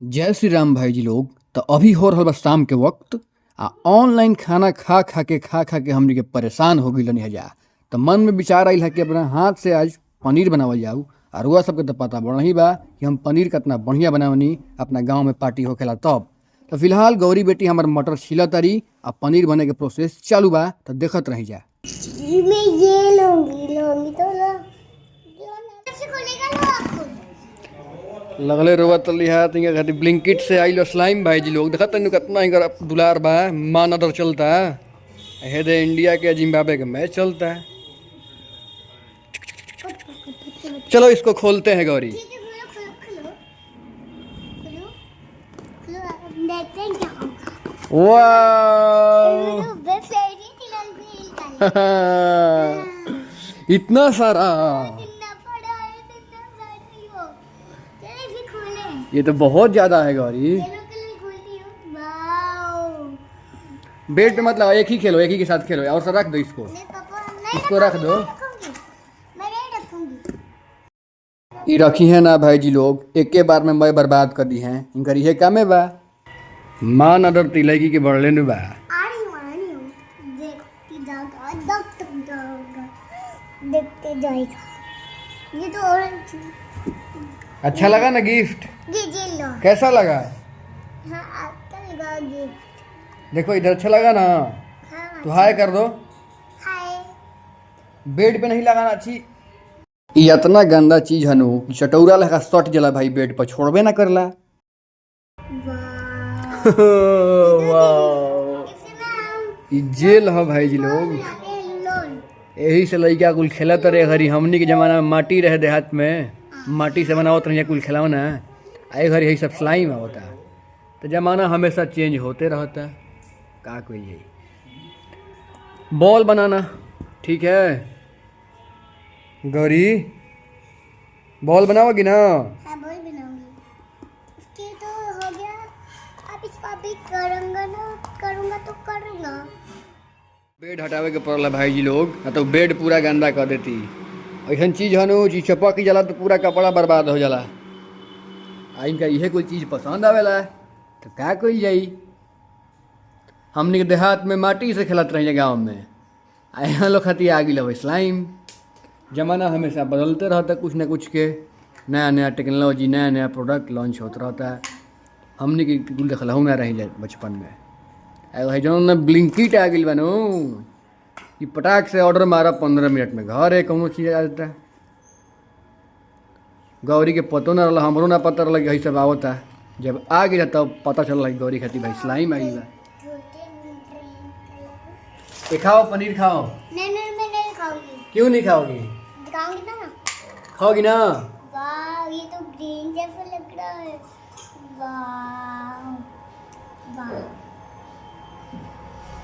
जय श्री राम भाई जी लोग। तो अभी हो रहा बा शाम के वक्त आ ऑनलाइन खाना खा खा के हमनी के परेशान हो गई हजा। तो मन में विचार आइल है कि अपना हाथ से आज पनीर बनावल जाऊ। और रुआ सबके तो पता बढ़ ही बा कि हम पनीर कितना बढ़िया बनावनी अपना गांव में पार्टी होखेला तब। तो फिलहाल गौरी बेटी हमार मटर छीला तारी आ पनीर बने के प्रोसेस चालू बा, तो देखत रही जा। मैं ये लूंगी तो कैसे खोलेगा लो आपको। लगले रोवा तली है तिंगा खातिर ब्लिंकिट से आइलो स्लाइम भाई जी लोग। देखा तनु कितना ही दुलार बा। मान अदर चलता है हे दे इंडिया के जिम्बाब्वे के मैच चलता है। चलो इसको खोलते हैं गौरी। ठीक है, खोलो देखते हैं क्या होगा। वाह वेब सीरीज इतना सारा, कितना बड़ा है, कितना सारी हो। चलो इसे खोलें। ये तो बहुत ज्यादा है गौरी। येलो कलर खोलती हूँ। वाओ। बेड पे मतलब एक ही खेलो, एक ही के साथ खेलो और सब रख दो इसको। नहीं पापा, नहीं इसको रख दो। मैं नहीं रखूंगी। ये रखी है ना भाई जी लोग, एक के बार में मैं बर्बाद कर दी हैं। इनकर ये काम है बा। मान अदर तिलैकी के बढ़ले नु बा। आ रही हूँ। देखते जाओगा, देखते जाएगा। ये तो ऑरेंज अच्छा लगा ना गिफ्ट? जी लो। कैसा लगा? हाँ आपका लगा गिफ्ट। देखो इधर अच्छा लगा ना, हाँ तो हाय कर दो। हाय। बेड पे नहीं लगाना अच्छी। ये इतना गंदा चीज है नु, चटौरा लगा सट जला भाई, बेड पर छोड़बे ना करला। वाह। वाह इसमें हम ये जेल है भाई जी लोग। लोन। यही से लड़का कुल खेलत रहे घरी। हमनी के जमाना में माटी रहे देहात में, माटी से बनावत रही कुल खिलौना। आई घरी यही सब स्लाइम होता। तो जमाना हमेशा चेंज होते रहता। का कोई यही बॉल बनाना ठीक है गौरी, बॉल बनाओगी ना? हाँ बोल बनाऊंगी। इसके तो हो गया। अब इसको अभी करूंगा तो करूंगा। बेड हटावे के पड़ला भाई जी लोग, ना तो बेड पूरा गंदा कर देती। ऐसा चीज है नु जी चपक की जला तो पूरा कपड़ा बर्बाद हो जाला। आ इनका यह कोई चीज पसंद आवेला तो का कोई जाई। हमने के देहात में माटी से खेलत रही गाँव में, आ यहाँ लोग खाती आ गई स्लाइम। जमाना हमेशा बदलते रहता, कुछ न कुछ के नया नया टेक्नोलॉजी, नया नया प्रोडक्ट लॉन्च होता रहता है। हमने के कुल देखलहू ना रही बचपन में। एगो है जौन ब्लिंकिट आ गई बनो, कि पटाख से ऑर्डर मारा 15 मिनट में घर है कौनो चीज़ आ जाता है। गौरी के पतो ना रहा, हमरो ना पता रहा कि यही सब आवता है। जब आ गया तब पता चल रहा गौरी खाती भाई स्लाइम आई बा। ये खाओ पनीर खाओ। नहीं मैं नहीं खाऊंगी। क्यों नहीं खाओगी? दिखाऊंगी ना। खाओगी ना? वाह ये तो ग्रीन जैसा लग रहा है। वाह वाह।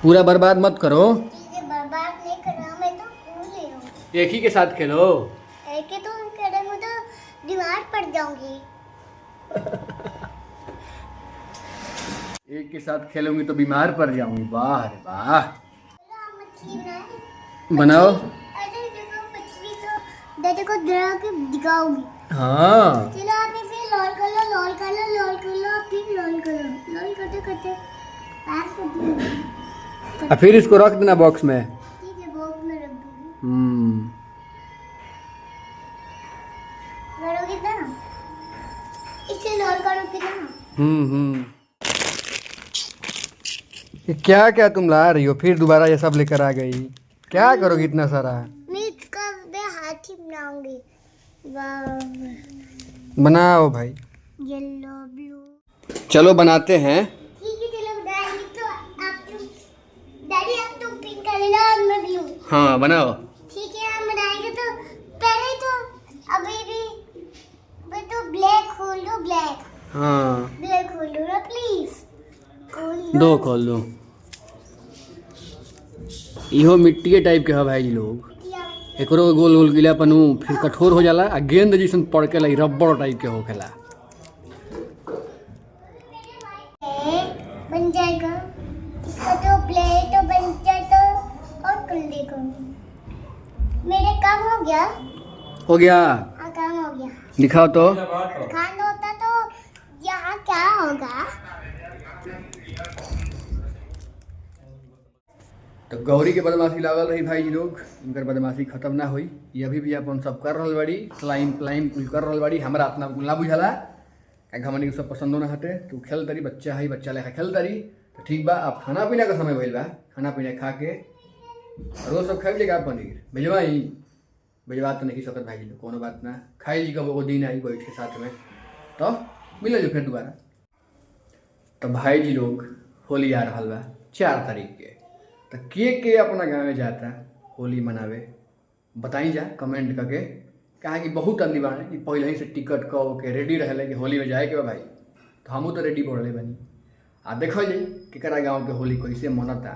पूरा बर्बाद मत करो। ठीक है, बर्बाद नहीं कर रहा, मैं तो भूल रही हूँ। एक ही के साथ खेलो। एक ही तो करेंगे तो बीमार पड़ जाऊंगी। एक के साथ खेलूंगी तो बीमार पड़ जाऊंगी। वाह रे वाह। मछली बनाए। बनाओ। अरे देखो मछली तो दादा को डरा के दिखाऊंगी। हाँ चलो आप इसे रोल कर लो, फिर रोल करते करते पास कर दूंगी। और फिर इसको रख देना बॉक्स में। ठीक है, बॉक्स में रख दूंगी। करोगे ना? इसे रोल करोगे ना? ये क्या क्या तुम ला रही हो? फिर दोबारा ये सब लेकर आ गई। क्या करोगी इतना सारा? मैं इसका हाथी बनाऊंगी। वाह। बनाओ भाई। Yellow blue. चलो बनाते हैं। ठीक है चलो डैडी आप तो पिंक कर लेना और मैं ब्लू। हाँ बनाओ। ठीक है हम बनाएंगे तो पहले तो अभी भी मैं तो ब्लैक खोल दो। हाँ ब्लैक खोल दो ना प्लीज। दो खोल दो। इहो मिट्टी के टाइप के है भाई जी लोग। एकरो गोल गोल गिला पनू फिर कठोर हो जाला आ गेंद जैसन पड़ के लाई रबड़ टाइप के होखेला। बन जाएगा इसका तो प्लेट तो बन जाए तो और कर देगा। मेरे काम हो गया। हो गया। हाँ काम हो गया। दिखाओ तो। खाना होता तो यहाँ क्या होगा। तो गौरी के बदमाशी लागल रही भाई जी लोग, इनकर बदमाशी खत्म ना हुई। ये अभी भी अपन सब कर रहल बाड़ी, स्लाइम प्लाइम कुल कर रहल बाड़ी। हमरा अपना कुल ना बुझाला, क्या हमनी के सब पसंदो ना हटे। तू खेल तारी, बच्चा है, बच्चा लेखा खेल तारी। तो ठीक बा, अब खाना पीना का समय भइल बा। खाना पीना खा के रोज सब खाई लेगा पनीर भिजवाई। भिजवा तो नहीं सकत भाई जी लोग, कोनो बात ना। खाई जी कब वो दिन आई बैठ के साथ में, तो मिले जो फिर दोबारा। तो भाई जी लोग होली आ रहा बा 4 तारीख के। तो के अपना गाँव में जाता होली मनावे, बताई जा कमेंट करके। कहा कि बहुत आदमी बाड़े कि पहले ही से टिकट कह के रेडी रहे कि होली में जाए के बा भाई। तो हमू तो रेडी बढ़ले बनी। आ देखल जाई केकरा गाँव के होली कैसे मनता।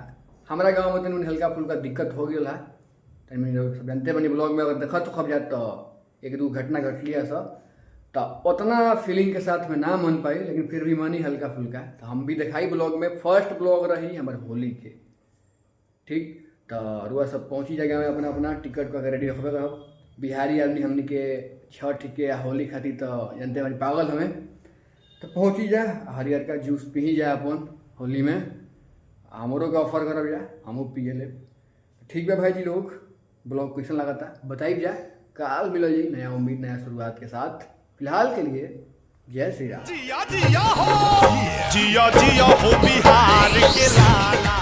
हमारा गाँव में तनी हल्का फुल्का दिक्कत हो गया। तनी लोग सब जानते बनी, ब्लॉग में अगर देखत खब जात तो 1-2 घटना घटली है सब। तो उतना फीलिंग के साथ में ना मन पाई, लेकिन फिर भी मनी हल्का फुल्का। तो हम भी दिखाई ब्लॉग में। फर्स्ट ब्लॉग रही हमारे होली के, ठीक। तो रुआ सब पहुँची जगह में अपना अपना टिकट का रेडी रखबे करब। बिहारी आदमी हमनी के छठ के होली खातिर तो जानते हमारी पागल हमें। तो पहुँची जा, हरियर का जूस पी जा अपन होली में। हमरो का ऑफर करब जा, हमू पिए ले। ठीक बा भाई जी लोग, ब्लॉग कैसन लगता बताइए जा। काल मिलल जी नया उम्मीद, नया शुरुआत के साथ। फिलहाल के लिए जय श्री राम। जिया जिया हो, जिया जिया हो बिहार के लाला।